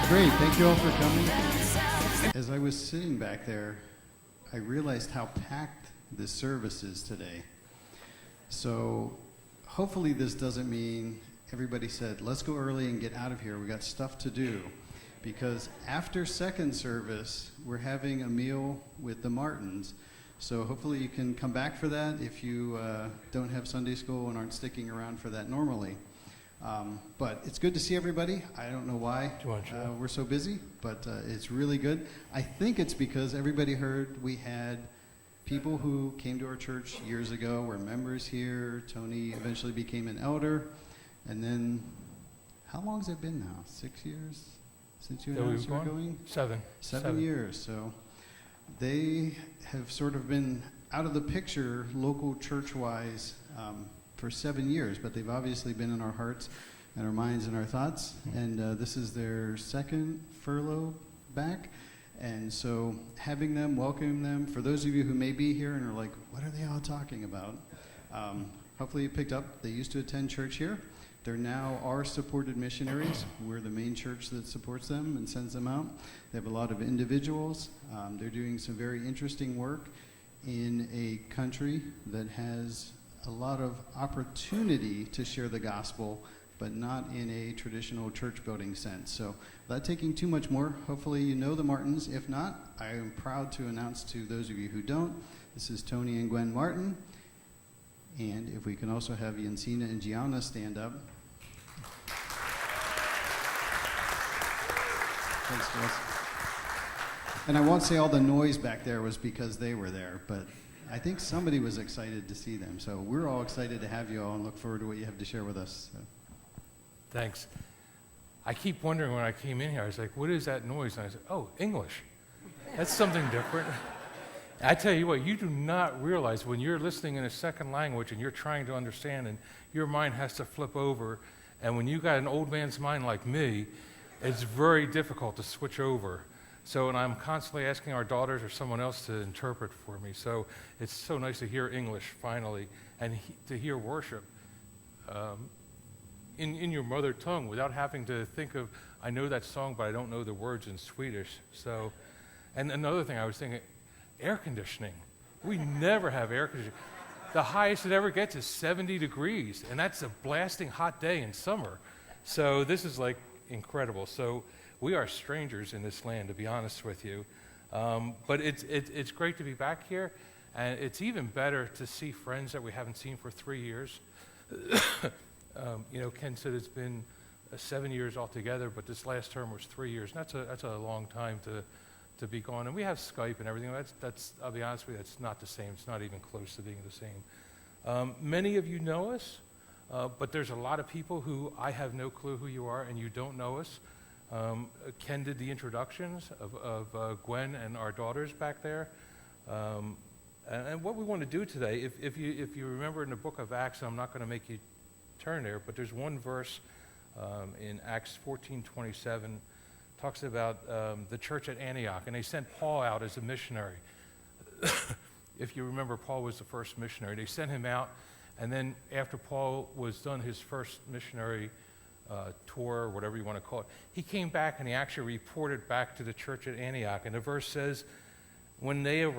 Great, thank you all for coming. As I was sitting back there, I realized how packed this service is today. So hopefully this doesn't mean everybody said, let's go early and get out of here. We got stuff to do. Because after second service, we're having a meal with the Martins. So hopefully you can come back for that if you don't have Sunday school and aren't sticking around for that normally. But it's good to see everybody. I don't know why we're so busy, but it's really good. I think it's because everybody heard we had people who came to our church years ago, were members here. Tony eventually became an elder. And then, how long has it been now? 6 years since you and I were going? 7. 7 years. So they have sort of been out of the picture local church-wise for 7 years, but they've obviously been in our hearts and our minds and our thoughts. And this is their second furlough back. And so having them, welcoming them, for those of you who may be here and are like, what are they all talking about? Hopefully you picked up, they used to attend church here. They're now our supported missionaries. We're the main church that supports them and sends them out. They have a lot of individuals. They're doing some very interesting work in a country that has a lot of opportunity to share the gospel, but not in a traditional church building sense. So without taking too much more, hopefully you know the Martins. If not, I am proud to announce to those of you who don't, this is Tony and Gwen Martin. And if we can also have Yancina and Gianna stand up. Thanks, guys. And I won't say all the noise back there was because they were there, but I think somebody was excited to see them. So we're all excited to have you all and look forward to what you have to share with us. So. Thanks. I keep wondering when I came in here, I was like, what is that noise? And I said, oh, English. That's something different. I tell you what, you do not realize when you're listening in a second language and you're trying to understand and your mind has to flip over, and when you got an old man's mind like me, it's very difficult to switch over. So, and I'm constantly asking our daughters or someone else to interpret for me. So it's so nice to hear English finally and to hear worship in your mother tongue without having to think of, I know that song, but I don't know the words in Swedish. So, and another thing I was thinking, air conditioning. We never have air conditioning. The highest it ever gets is 70 degrees, and that's a blasting hot day in summer. So this is like incredible. So we are strangers in this land, to be honest with you. But it's great to be back here, and it's even better to see friends that we haven't seen for 3 years. Ken said it's been 7 years altogether, but this last term was 3 years, and that's a long time to be gone. And we have Skype and everything. That's I'll be honest with you, that's not the same. It's not even close to being the same. Many of you know us, but there's a lot of people who I have no clue who you are, and you don't know us. Ken did the introductions of Gwen and our daughters back there. And what we want to do today, if you remember in the book of Acts, I'm not going to make you turn there, but there's one verse in Acts 14:27 talks about the church at Antioch, and they sent Paul out as a missionary. If you remember, Paul was the first missionary. They sent him out, and then after Paul was done his first missionary tour, or whatever you want to call it, he came back and he actually reported back to the church at Antioch. And the verse says, when they had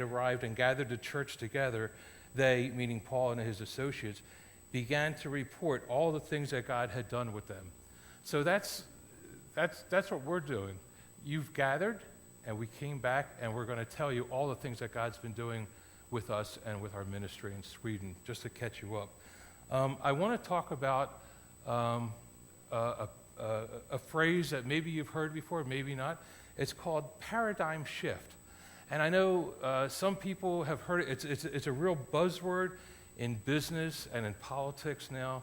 arrived and gathered the church together, they, meaning Paul and his associates, began to report all the things that God had done with them. So that's what we're doing. You've gathered, and we came back, and we're going to tell you all the things that God's been doing with us and with our ministry in Sweden, just to catch you up. I want to talk about a phrase that maybe you've heard before, maybe not. It's called paradigm shift. And I know some people have heard it. It's a real buzzword in business and in politics now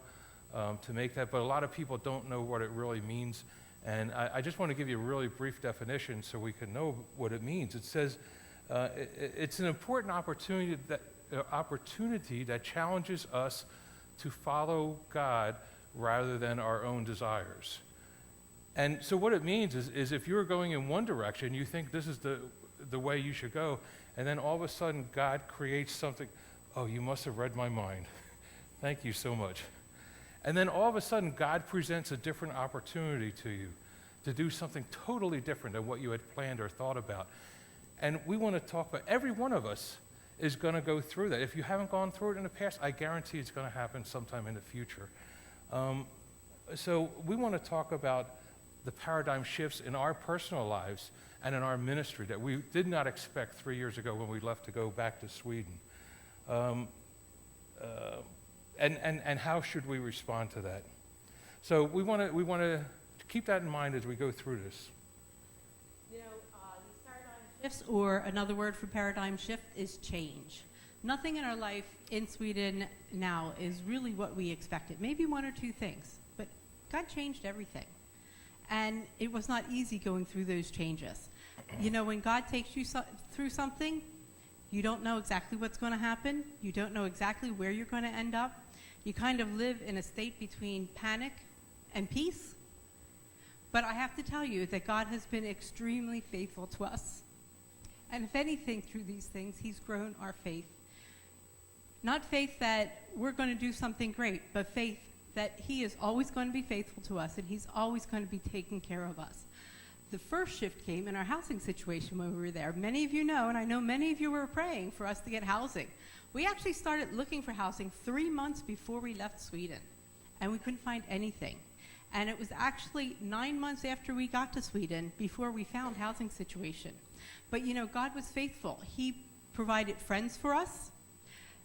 to make that, but a lot of people don't know what it really means. And I just want to give you a really brief definition so we can know what it means. It says it's an important opportunity that challenges us to follow God rather than our own desires. And so what it means is if you're going in one direction, you think this is the way you should go, and then all of a sudden God creates something. Oh, you must have read my mind. Thank you so much. And then all of a sudden, God presents a different opportunity to you to do something totally different than what you had planned or thought about. And we want to talk about, every one of us is going to go through that. If you haven't gone through it in the past, I guarantee it's going to happen sometime in the future. So we want to talk about the paradigm shifts in our personal lives and in our ministry that we did not expect 3 years ago when we left to go back to Sweden. And how should we respond to that? So we want to keep that in mind as we go through this. You know, these paradigm shifts, or another word for paradigm shift, is change. Nothing in our life in Sweden now is really what we expected. Maybe one or two things, but God changed everything. And it was not easy going through those changes. You know, when God takes you through something, you don't know exactly what's going to happen. You don't know exactly where you're going to end up. You kind of live in a state between panic and peace. But I have to tell you that God has been extremely faithful to us. And if anything, through these things, he's grown our faith. Not faith that we're going to do something great, but faith that he is always going to be faithful to us and he's always going to be taking care of us. The first shift came in our housing situation when we were there. Many of you know, and I know many of you were praying for us to get housing. We actually started looking for housing 3 months before we left Sweden, and we couldn't find anything. And it was actually 9 months after we got to Sweden before we found housing situation. But you know, God was faithful. He provided friends for us.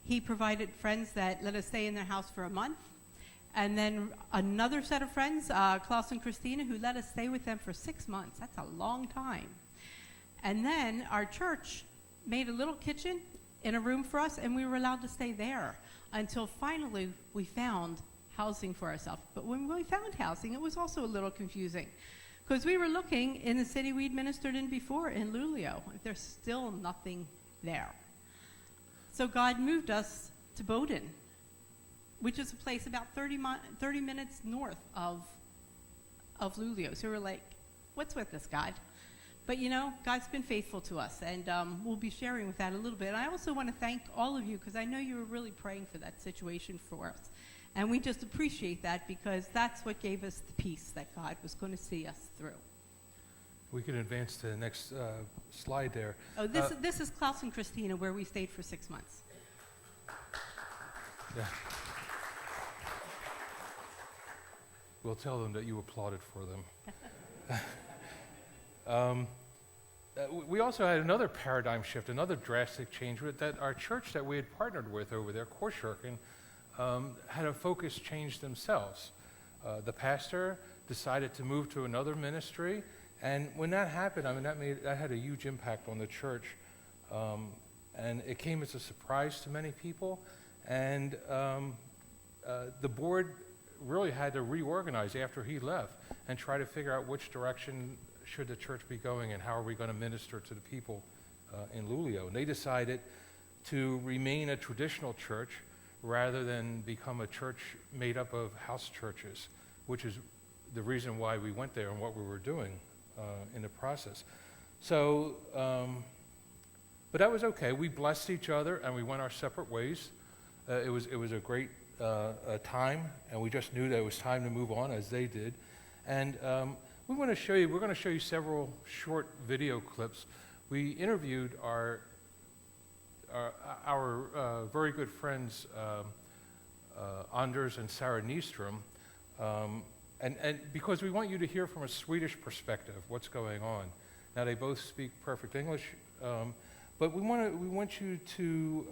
He provided friends that let us stay in their house for a month. And then another set of friends, Klaus and Christina, who let us stay with them for 6 months. That's a long time. And then our church made a little kitchen in a room for us, and we were allowed to stay there until finally we found housing for ourselves. But when we found housing, it was also a little confusing because we were looking in the city we'd ministered in before, in Luleå. There's still nothing there. So God moved us to Boden, which is a place about 30 minutes north of Luleå. So we're like, what's with this, God? But you know, God's been faithful to us, and we'll be sharing with that a little bit. And I also want to thank all of you, because I know you were really praying for that situation for us. And we just appreciate that, because that's what gave us the peace that God was going to see us through. We can advance to the next slide there. Oh, this is Klaus and Christina, where we stayed for 6 months. Yeah. We'll tell them that you applauded for them. We also had another paradigm shift, another drastic change, with that our church that we had partnered with over there, Korskirken, had a focus change themselves. The pastor decided to move to another ministry, and when that happened, I mean, that had a huge impact on the church, and it came as a surprise to many people, and the board really had to reorganize after he left and try to figure out which direction should the church be going and how are we going to minister to the people in Luleå. And they decided to remain a traditional church rather than become a church made up of house churches, which is the reason why we went there and what we were doing in the process. So, but that was okay. We blessed each other and we went our separate ways. It was a great time, and we just knew that it was time to move on, as they did. And we're going to show you several short video clips. We interviewed our very good friends Anders and Sarah Nyström, and because we want you to hear from a Swedish perspective what's going on. Now, they both speak perfect English, but we want you to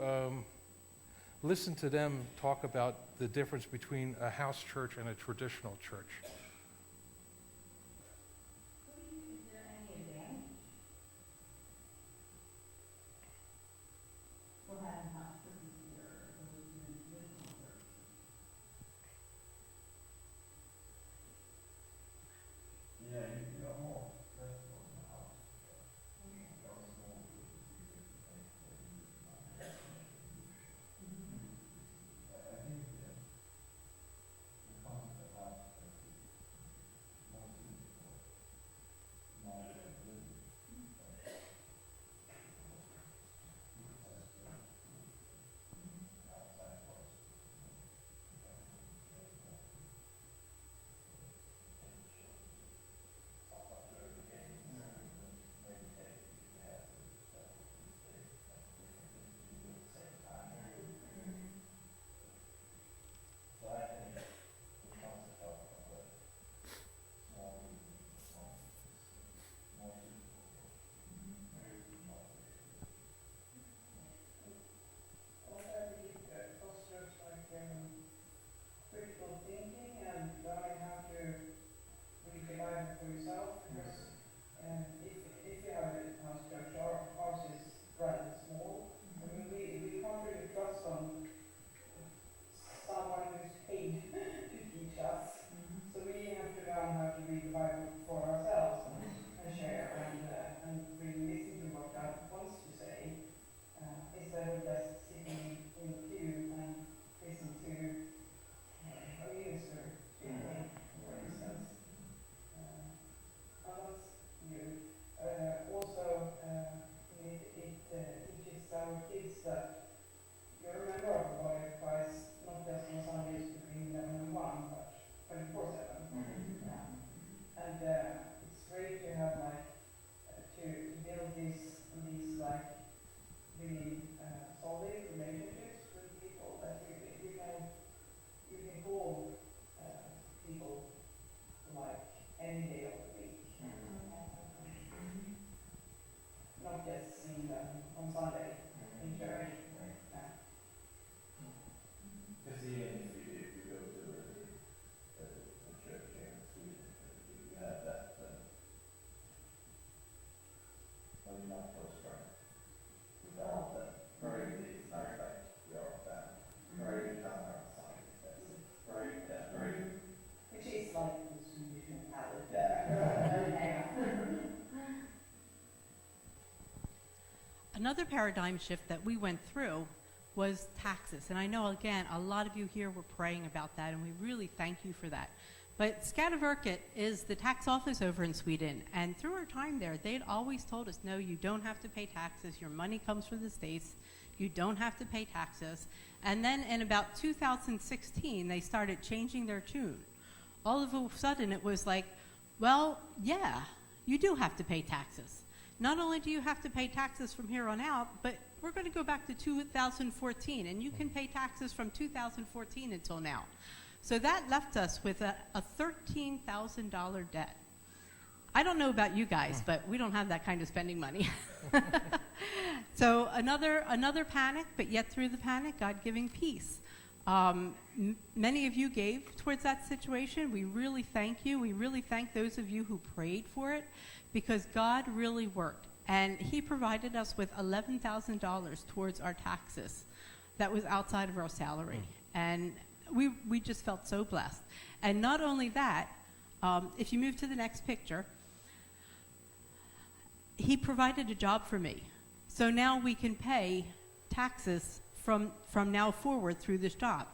listen to them talk about the difference between a house church and a traditional church. Is there any advantage for having house churches here opposed to a traditional church? Yeah, you got more festival in the house. You got small groups, you get to take what you use in my house. I think the concept of house church is Another paradigm shift that we went through was taxes. And I know, again, a lot of you here were praying about that, and we really thank you for that. But Skatteverket is the tax office over in Sweden, and through our time there, they had always told us, no, you don't have to pay taxes. Your money comes from the states. You don't have to pay taxes. And then in about 2016, they started changing their tune. All of a sudden, it was like, well, yeah, you do have to pay taxes. Not only do you have to pay taxes from here on out, but we're going to go back to 2014, and you can pay taxes from 2014 until now. So that left us with a $13,000 debt. I don't know about you guys, but we don't have that kind of spending money. So another panic, but yet through the panic, God giving peace. Many of you gave towards that situation. We really thank you. We really thank those of you who prayed for it, because God really worked. And he provided us with $11,000 towards our taxes that was outside of our salary. And we just felt so blessed. And not only that, if you move to the next picture, he provided a job for me. So now we can pay taxes from now forward through this job.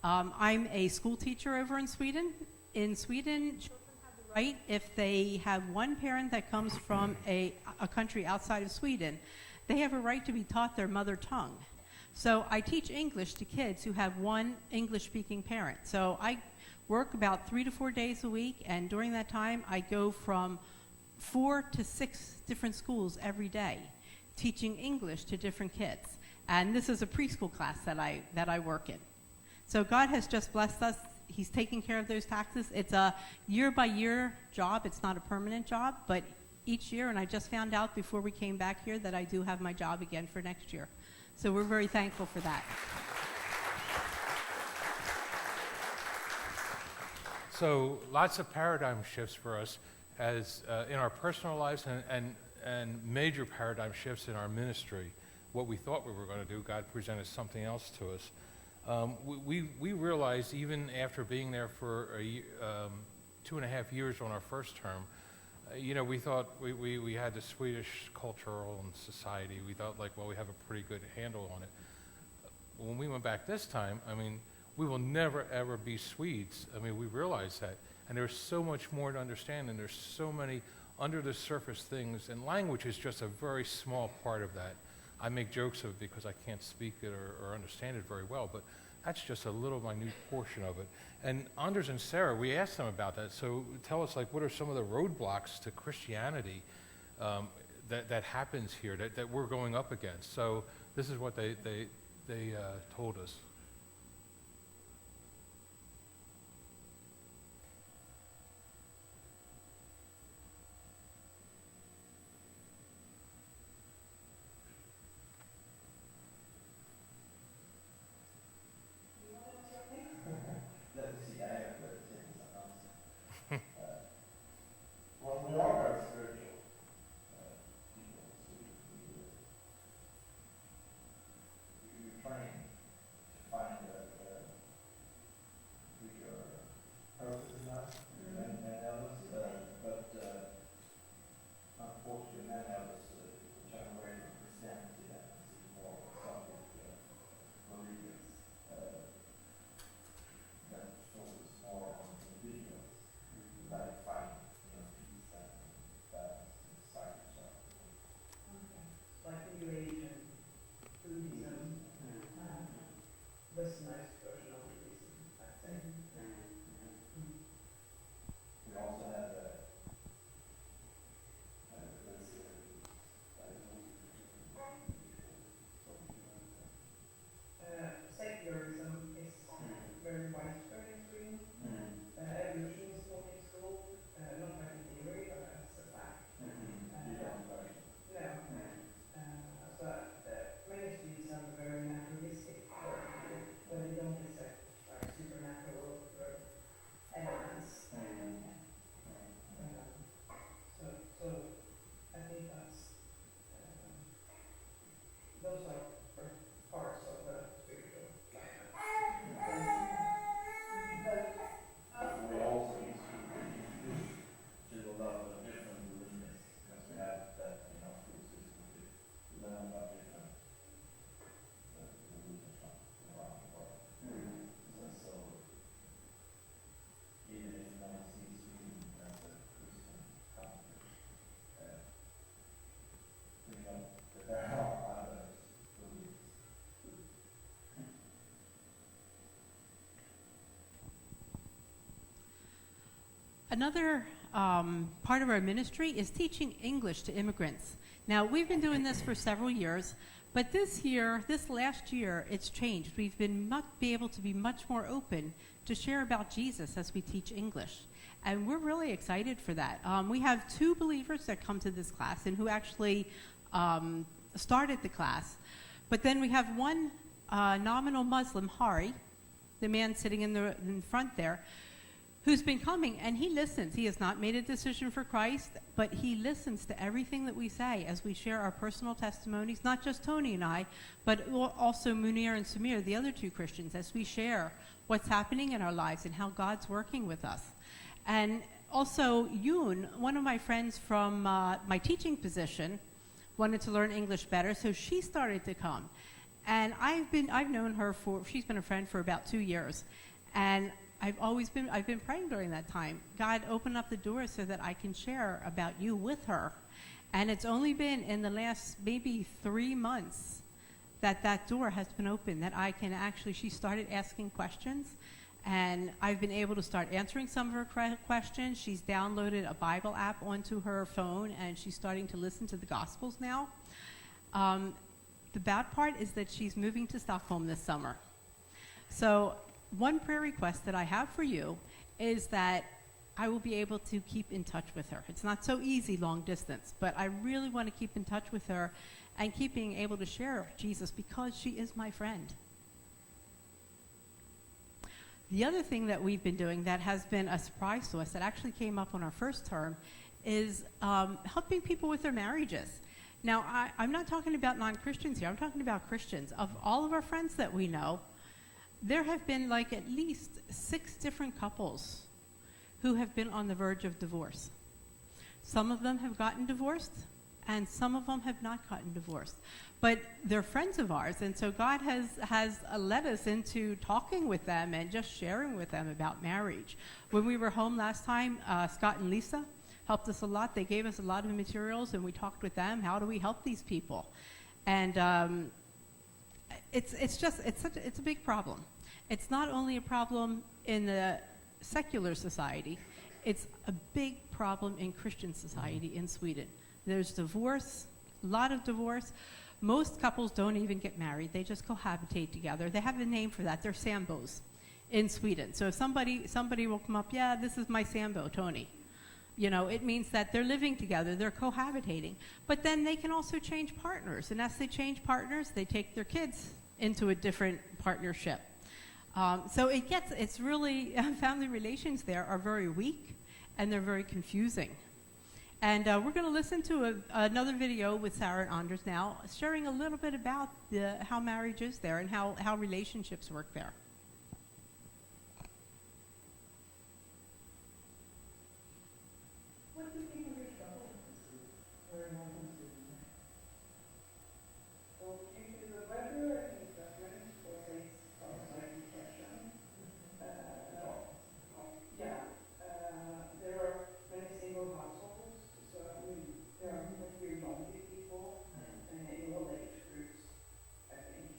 I'm a school teacher over in Sweden. In Sweden, children have the right, if they have one parent that comes from a country outside of Sweden, they have a right to be taught their mother tongue. So I teach English to kids who have one English-speaking parent. So I work about 3 to 4 days a week, and during that time, I go from 4 to 6 different schools every day, teaching English to different kids. And this is a preschool class that I work in. So God has just blessed us. He's taking care of those taxes. It's a year-by-year job. It's not a permanent job, but each year, and I just found out before we came back here that I do have my job again for next year. So we're very thankful for that. So lots of paradigm shifts for us as in our personal lives and major paradigm shifts in our ministry. What we thought we were going to do, God presented something else to us. We realized, even after being there for 2.5 years on our first term, we thought we had the Swedish cultural and society. We thought, like, well, we have a pretty good handle on it. When we went back this time, we will never, ever be Swedes. We realized that. And there's so much more to understand, and there's so many under-the-surface things, and language is just a very small part of that. I make jokes of it because I can't speak it or understand it very well, but that's just a little minute portion of it. And Anders and Sarah, we asked them about that. So tell us, like, what are some of the roadblocks to Christianity that happens here, that we're going up against? So this is what they told us. Let me see, I have to take this answer. Well, we are very spiritual people, so we train to Another part of our ministry is teaching English to immigrants. Now, we've been doing this for several years, but this last year, it's changed. We've been be able to be much more open to share about Jesus as we teach English. And we're really excited for that. We have 2 believers that come to this class and who actually started the class. But then we have one nominal Muslim, Hari, the man sitting in front there, who's been coming, and he listens. He has not made a decision for Christ, but he listens to everything that we say as we share our personal testimonies, not just Tony and I, but also Munir and Samir, the other 2 Christians, as we share what's happening in our lives and how God's working with us. And also, Yoon, one of my friends from my teaching position, wanted to learn English better, so she started to come. And I've known her she's been a friend for about 2 years. And I've been praying during that time. God, open up the door so that I can share about you with her. And it's only been in the last maybe 3 months that door has been open, that I can actually, she started asking questions, and I've been able to start answering some of her questions. She's downloaded a Bible app onto her phone, and she's starting to listen to the Gospels now. The bad part is that she's moving to Stockholm this summer. So one prayer request that I have for you is that I will be able to keep in touch with her. It's not so easy long distance, but I really want to keep in touch with her and keep being able to share Jesus because she is my friend. The other thing that we've been doing that has been a surprise to us, that actually came up on our first term, is helping people with their marriages. Now, I'm not talking about non-Christians here. I'm talking about Christians. Of all of our friends that we know, there have been like at least 6 different couples who have been on the verge of divorce. Some of them have gotten divorced, and some of them have not gotten divorced. But they're friends of ours, and so God has led us into talking with them and just sharing with them about marriage. When we were home last time, Scott and Lisa helped us a lot. They gave us a lot of materials, and we talked with them. How do we help these people? And it's a big problem. It's not only a problem in the secular society, it's a big problem in Christian society in Sweden. There's divorce, a lot of divorce. Most couples don't even get married. They just cohabitate together. They have a name for that. They're sambos in Sweden. So if somebody will come up, yeah, this is my sambo, Tony. You know, it means that they're living together, they're cohabitating. But then they can also change partners. And as they change partners, they take their kids into a different partnership. So it's really, family relations there are very weak and they're very confusing. And we're going to listen to another video with Sarah and Anders now, sharing a little bit about how marriage is there and how relationships work there. What do people get trouble with? Or not considered? Och due to the weather and preference for this outside depression, there are many single households, so there are quite few lonely people in all age groups, I think.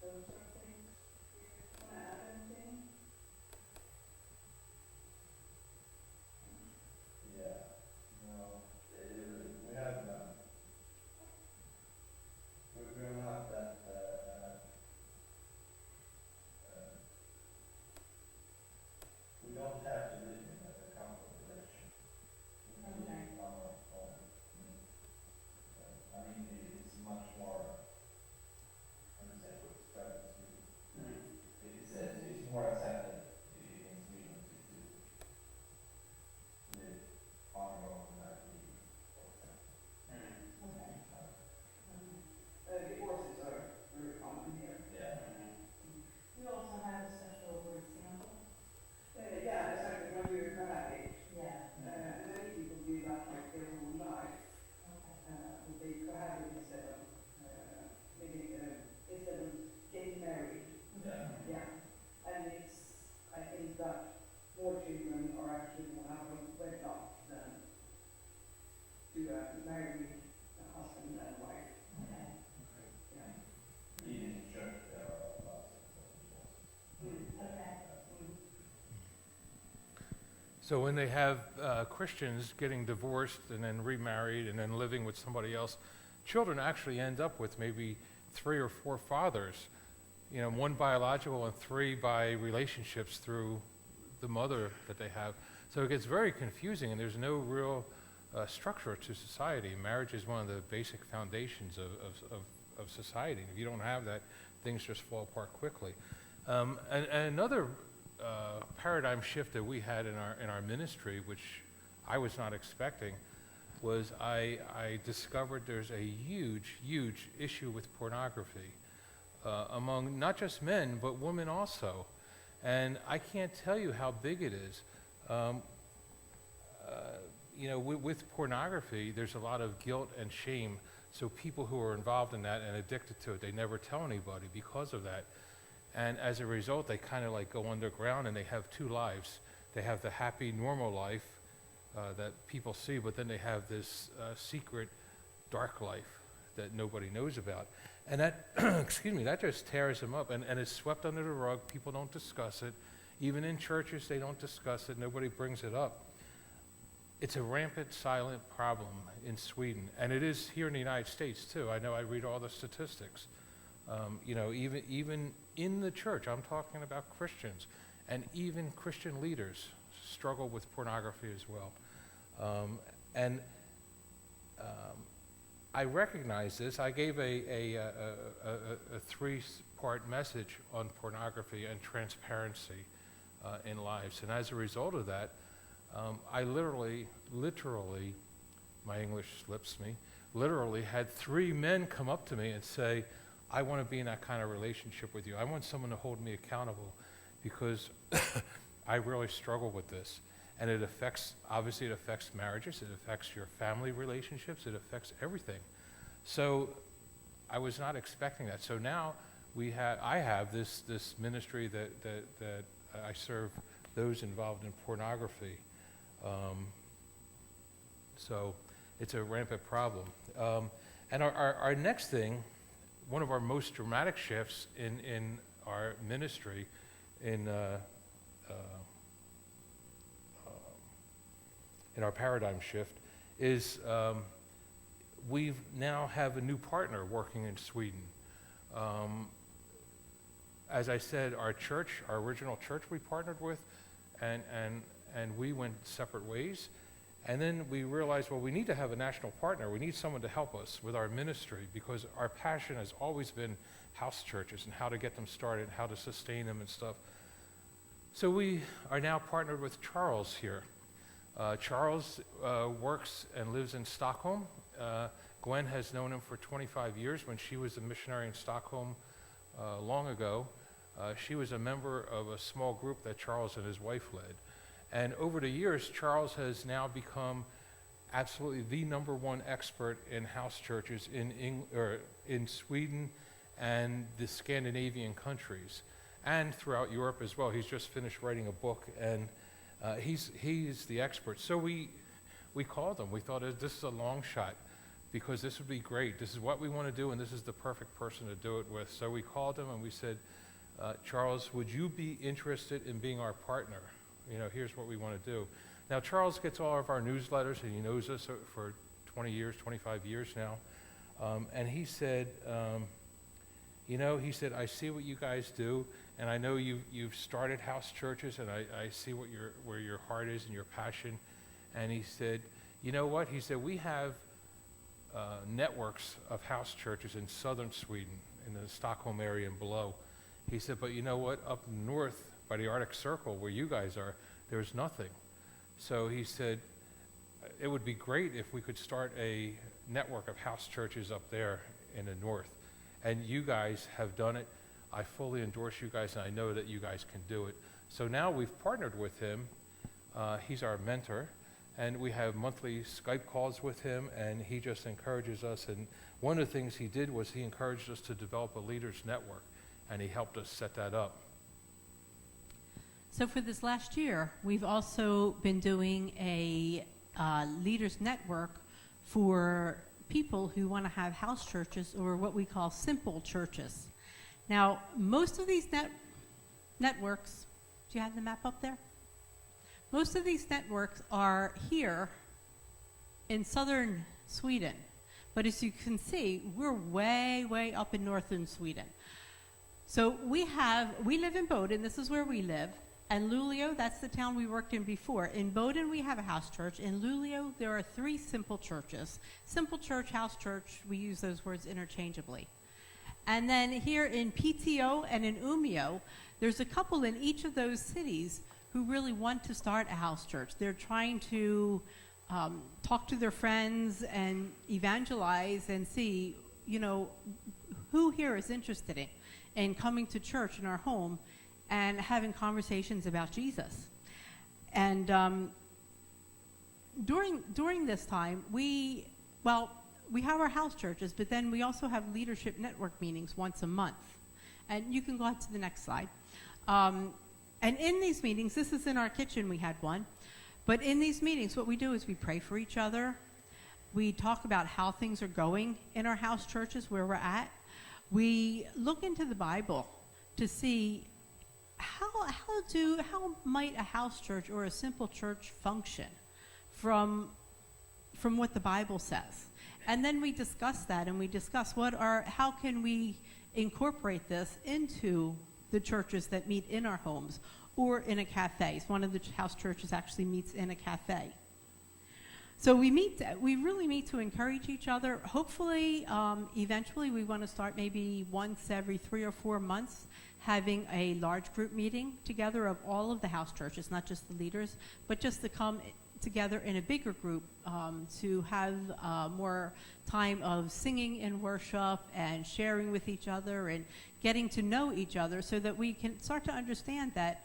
Those are things. Want to add anything? Yeah, no, we have, we're not that, we don't have to live in a couple relation. We can live on our own. I mean, it's much more, how to say, it's more accepted in Sweden to live on your own like we do, for example. Divorces are very common here. Yeah. We also have a special word sample. Yeah, exactly, when you're cohabitate. Yeah. Many people do that like their whole life. Okay. They cohabit instead of getting married. Yeah. Yeah. And I think that more children are actually going to have a wedlock than to a married husband and wife. Okay. Yeah. Even in church, there are lots of divorces. Mm. Okay. So when they have Christians getting divorced and then remarried and then living with somebody else, children actually end up with maybe 3 or 4 fathers, you know, 1 biological and 3 by relationships through the mother that they have. So it gets very confusing, and there's no real structure to society. Marriage is one of the basic foundations of society. If you don't have that, things just fall apart quickly. And another paradigm shift that we had in our ministry, which I was not expecting, was I discovered there's a huge issue with pornography among not just men, but women also. And I can't tell you how big it is. You know, with pornography, there's a lot of guilt and shame. So people who are involved in that and addicted to it, they never tell anybody because of that. And as a result, they kind of like go underground and they have 2 lives. They have the happy, normal life that people see, but then they have this secret, dark life that nobody knows about. And that, excuse me, that just tears them up. And it's swept under the rug. People don't discuss it. Even in churches, they don't discuss it. Nobody brings it up. It's a rampant, silent problem in Sweden. And it is here in the United States, too. I know I read all the statistics. You know, even in the church, I'm talking about Christians, and even Christian leaders struggle with pornography as well. I recognize this. I gave a 3-part message on pornography and transparency in lives. And as a result of that, I literally, my English slips me, literally had 3 men come up to me and say, I want to be in that kind of relationship with you. I want someone to hold me accountable because I really struggle with this. And it affects, obviously it affects marriages, it affects your family relationships, it affects everything. So I was not expecting that. So now I have this ministry that I serve those involved in pornography. So it's a rampant problem. And our next thing, one of our most dramatic shifts in our ministry, in our paradigm shift, is we now have a new partner working in Sweden. As I said, our original church we partnered with, and we went separate ways. And then we realized, well, we need to have a national partner. We need someone to help us with our ministry because our passion has always been house churches and how to get them started, how to sustain them and stuff. So we are now partnered with Charles here. Charles works and lives in Stockholm. Gwen has known him for 25 years. When she was a missionary in Stockholm long ago, she was a member of a small group that Charles and his wife led. And over the years, Charles has now become absolutely the #1 expert in house churches in Sweden and the Scandinavian countries, and throughout Europe as well. He's just finished writing a book, and he's the expert. So we called him. We thought this is a long shot because this would be great. This is what we want to do, and this is the perfect person to do it with. So we called him and we said, Charles, would you be interested in being our partner? You know, here's what we want to do. Now, Charles gets all of our newsletters, and he knows us for 20 years, 25 years now. And he said, he said, I see what you guys do, and I know you've started house churches, and I see where your heart is and your passion. And he said, you know what? He said, we have networks of house churches in southern Sweden, in the Stockholm area and below. He said, but you know what? Up north by the Arctic Circle, where you guys are, there's nothing. So he said, it would be great if we could start a network of house churches up there in the north. And you guys have done it. I fully endorse you guys, and I know that you guys can do it. So now we've partnered with him. He's our mentor, and we have monthly Skype calls with him, and he just encourages us. And one of the things he did was he encouraged us to develop a leaders network, and he helped us set that up. So for this last year, we've also been doing a leaders network for people who want to have house churches, or what we call simple churches. Now, most of these networks, do you have the map up there? Most of these networks are here in southern Sweden. But as you can see, we're way, way up in northern Sweden. So we live in Boden, this is where we live, and Luleå, that's the town we worked in before. In Boden, we have a house church. In Luleå, there are 3 simple churches. Simple church, house church, we use those words interchangeably. And then here in PTO and in Umeå, there's a couple in each of those cities who really want to start a house church. They're trying to talk to their friends and evangelize and see, who here is interested in coming to church in our home and having conversations about Jesus. And during this time, we have our house churches, but then we also have leadership network meetings once a month. And you can go on to the next slide. And in these meetings, this is in our kitchen, we had one. But in these meetings, what we do is we pray for each other. We talk about how things are going in our house churches, where we're at. We look into the Bible to see how might a house church or a simple church function from what the Bible says. And then we discuss that, and we discuss how can we incorporate this into the churches that meet in our homes or in a cafe. One of the house churches actually meets in a cafe. So we really meet to encourage each other. Hopefully, eventually we want to start maybe once every 3 or 4 months having a large group meeting together of all of the house churches, not just the leaders, but just to come together in a bigger group to have more time of singing and worship and sharing with each other and getting to know each other so that we can start to understand that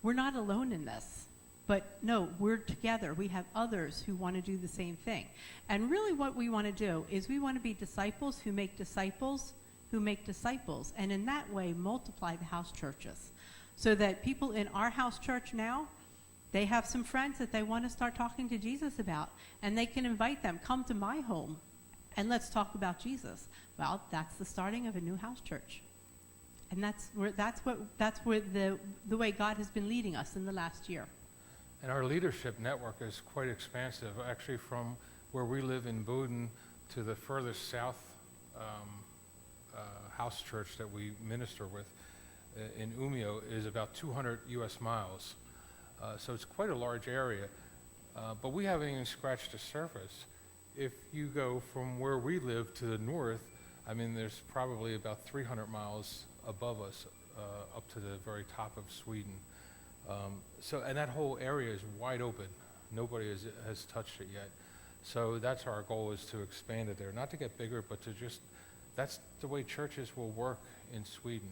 we're not alone in this. But no, we're together. We have others who want to do the same thing. And really what we want to do is we want to be disciples who make disciples who make disciples. And in that way, multiply the house churches. So that people in our house church now, they have some friends that they want to start talking to Jesus about. And they can invite them, come to my home and let's talk about Jesus. Well, that's the starting of a new house church. And that's where the way God has been leading us in the last year. And our leadership network is quite expansive. Actually, from where we live in Boden to the furthest south house church that we minister with in Umeå is about 200 U.S. miles. So it's quite a large area. But we haven't even scratched the surface. If you go from where we live to the north, there's probably about 300 miles above us up to the very top of Sweden. And that whole area is wide open. Nobody has touched it yet. So that's our goal, is to expand it there. Not to get bigger, but that's the way churches will work in Sweden.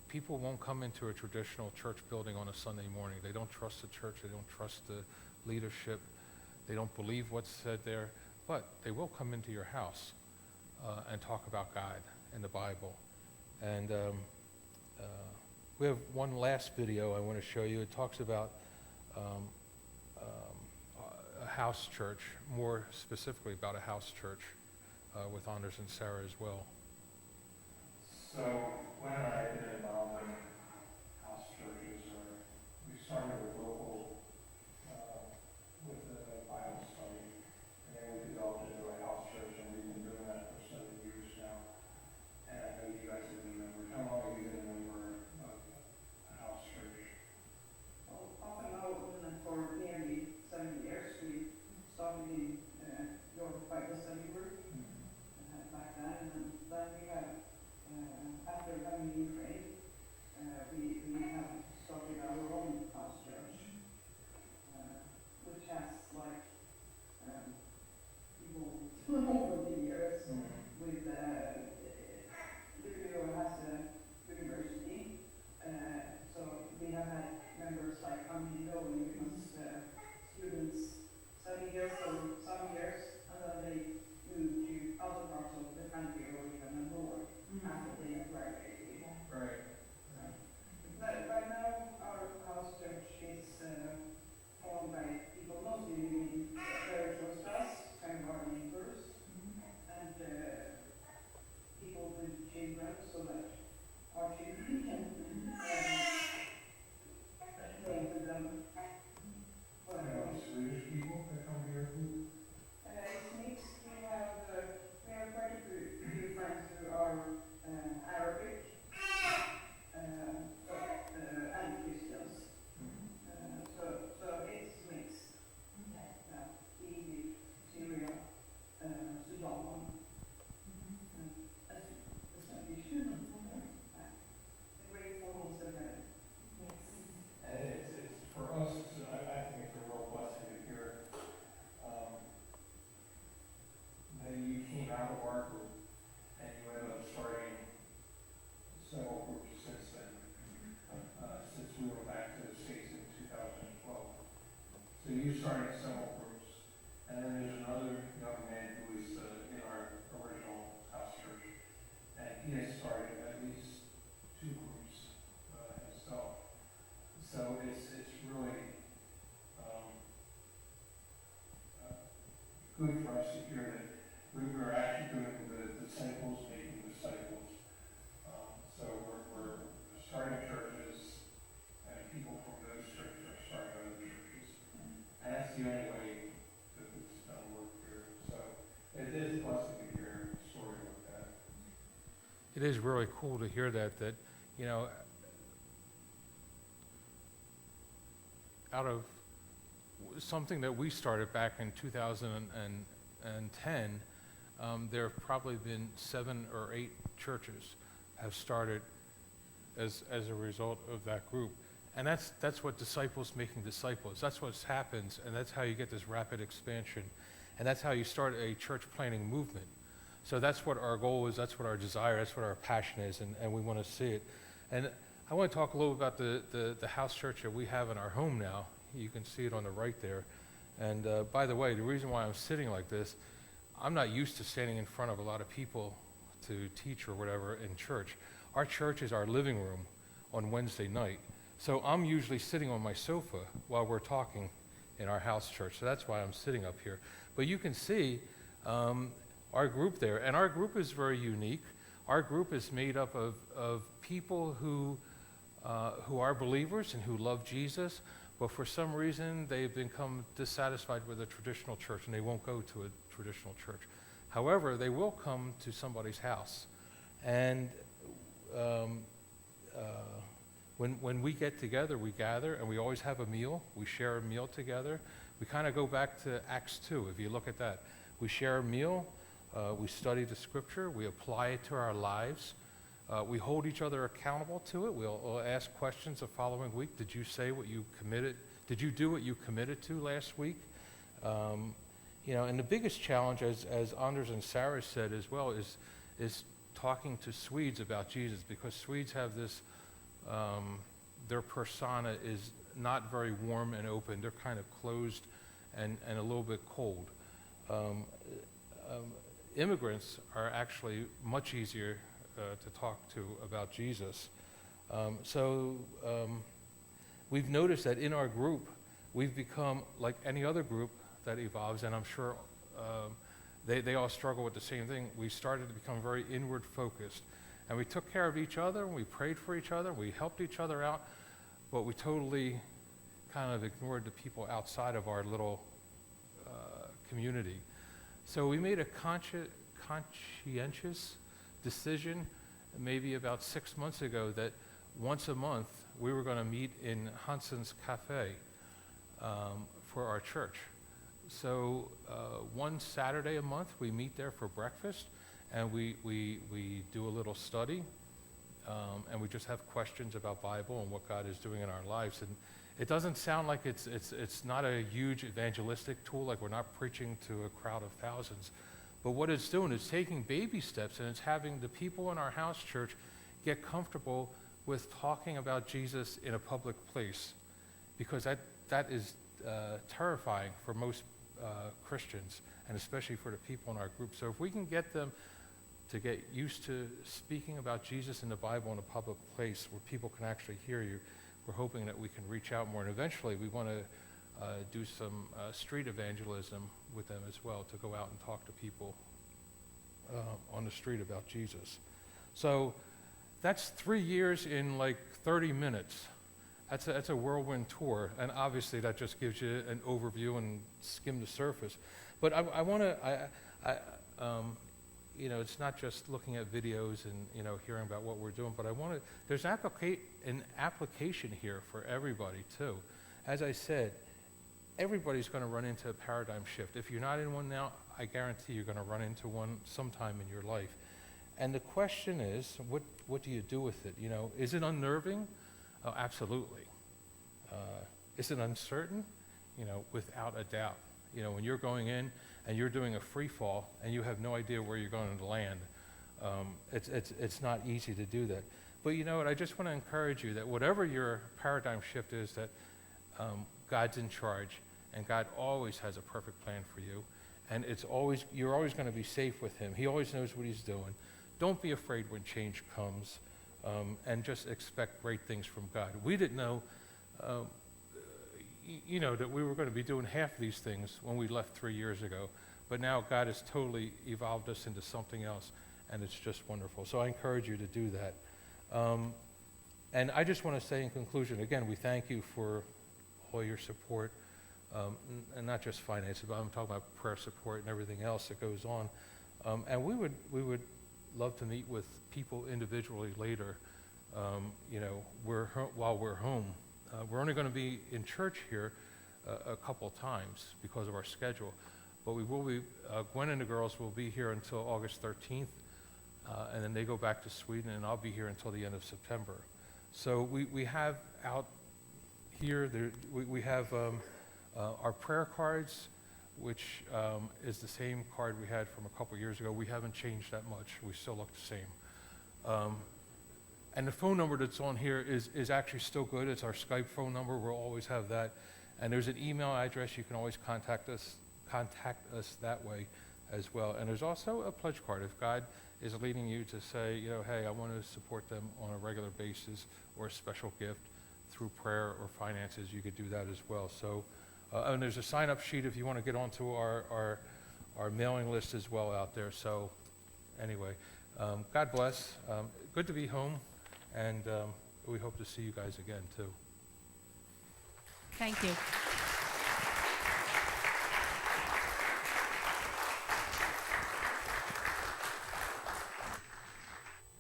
People won't come into a traditional church building on a Sunday morning. They don't trust the church. They don't trust the leadership. They don't believe what's said there. But they will come into your house and talk about God and the Bible. And we have one last video I want to show you. It talks about a house church, more specifically about a house church with Anders and Sarah as well. So Gwen and I have been involved in house churches, we started with local, with the Bible study, and then we developed into a house church, and we've been doing that for 7 years now. And I know you guys have been members. How long have you been a member of a house church? Well, off and on for nearly 7 years. We started in your Bible study group back then, and then we had, after having Ukraine, Jewish people that come to your group? It's mixed. We have quite a few friends who are Arabic and Christians. So it's mixed. Egypt, Syria, Sudan, a great form of America. And it's for us, I think it's a real blessing to hear that you came out of our group and you ended up starting several groups since then, since we went back to the States in 2012. So you started several groups, and then there's another young man who is in our original house church, and he has started at least 2 groups himself. So it's really good for us to hear that we were actually doing the disciples making disciples. So we're starting churches, and people from those churches are starting other churches. And that's the only way that it's going to work here. So it is a blessing to hear a story like that. It is really cool to hear that, you know, out of something that we started back in 2010, there have probably been 7 or 8 churches have started as a result of that group. And that's what disciples making disciples. That's what happens, and that's how you get this rapid expansion. And that's how you start a church planting movement. So that's what our goal is, that's what our desire, that's what our passion is, and we want to see it. And I want to talk a little about the house church that we have in our home now. You can see it on the right there. And by the way, the reason why I'm sitting like this, I'm not used to standing in front of a lot of people to teach or whatever in church. Our church is our living room on Wednesday night. So I'm usually sitting on my sofa while we're talking in our house church. So that's why I'm sitting up here. But you can see our group there. And our group is very unique. Our group is made up of people who are believers and who love Jesus, but for some reason they've become dissatisfied with a traditional church and they won't go to a traditional church. However, they will come to somebody's house. And when we get together, we gather and we always have a meal. We share a meal together. We kind of go back to Acts 2, if you look at that. We share a meal, we study the scripture, we apply it to our lives. We hold each other accountable to it. We'll ask questions the following week. Did you say what you committed? Did you do what you committed to last week? And the biggest challenge, as Anders and Sarah said as well, is talking to Swedes about Jesus, because Swedes have this, their persona is not very warm and open. They're kind of closed and a little bit cold. Immigrants are actually much easier to talk to about Jesus. We've noticed that in our group, we've become like any other group that evolves, and I'm sure they all struggle with the same thing. We started to become very inward focused, and we took care of each other, and we prayed for each other, we helped each other out, but we totally kind of ignored the people outside of our little community. So we made a conscientious decision maybe about 6 months ago that once a month we were going to meet in Hansen's Cafe for our church. So one Saturday a month we meet there for breakfast, and we do a little study, and we just have questions about Bible and what God is doing in our lives. And it doesn't sound like it's not a huge evangelistic tool, like we're not preaching to a crowd of thousands. But what it's doing is taking baby steps, and it's having the people in our house church get comfortable with talking about Jesus in a public place, because that is terrifying for most Christians, and especially for the people in our group. So if we can get them to get used to speaking about Jesus in the Bible in a public place where people can actually hear you, we're hoping that we can reach out more. And eventually we want to do some street evangelism with them as well, to go out and talk to people on the street about Jesus. So that's 3 years in like 30 minutes. That's a whirlwind tour, and obviously that just gives you an overview and skim the surface. But I want to, it's not just looking at videos and hearing about what we're doing, but there's an application here for everybody too. As I said, everybody's going to run into a paradigm shift. If you're not in one now, I guarantee you're going to run into one sometime in your life. And the question is, what do you do with it? Is it unnerving? Oh, absolutely. Is it uncertain? Without a doubt. When you're going in and you're doing a free fall and you have no idea where you're going to land, it's not easy to do that. But you know what? I just want to encourage you that whatever your paradigm shift is, that God's in charge, and God always has a perfect plan for you, and you're always going to be safe with Him. He always knows what He's doing. Don't be afraid when change comes. And just expect great things from God. We didn't know, that we were going to be doing half of these things when we left 3 years ago. But now God has totally evolved us into something else, and it's just wonderful. So I encourage you to do that. And I just want to say in conclusion, again, we thank you for all your support, and not just finances, but I'm talking about prayer support and everything else that goes on. And we would love to meet with people individually later, while we're home. We're only going to be in church here a couple times because of our schedule, but we will be, Gwen and the girls will be here until August 13th, and then they go back to Sweden, and I'll be here until the end of September. So we have out here, we have our prayer cards, which is the same card we had from a couple years ago. We haven't changed that much. We still look the same. And the phone number that's on here is actually still good. It's our Skype phone number. We'll always have that. And there's an email address. You can always contact us that way as well. And there's also a pledge card. If God is leading you to say, hey, I want to support them on a regular basis or a special gift through prayer or finances, you could do that as well. So. And there's a sign-up sheet if you want to get onto our mailing list as well out there. So anyway, God bless. Good to be home, and we hope to see you guys again, too. Thank you.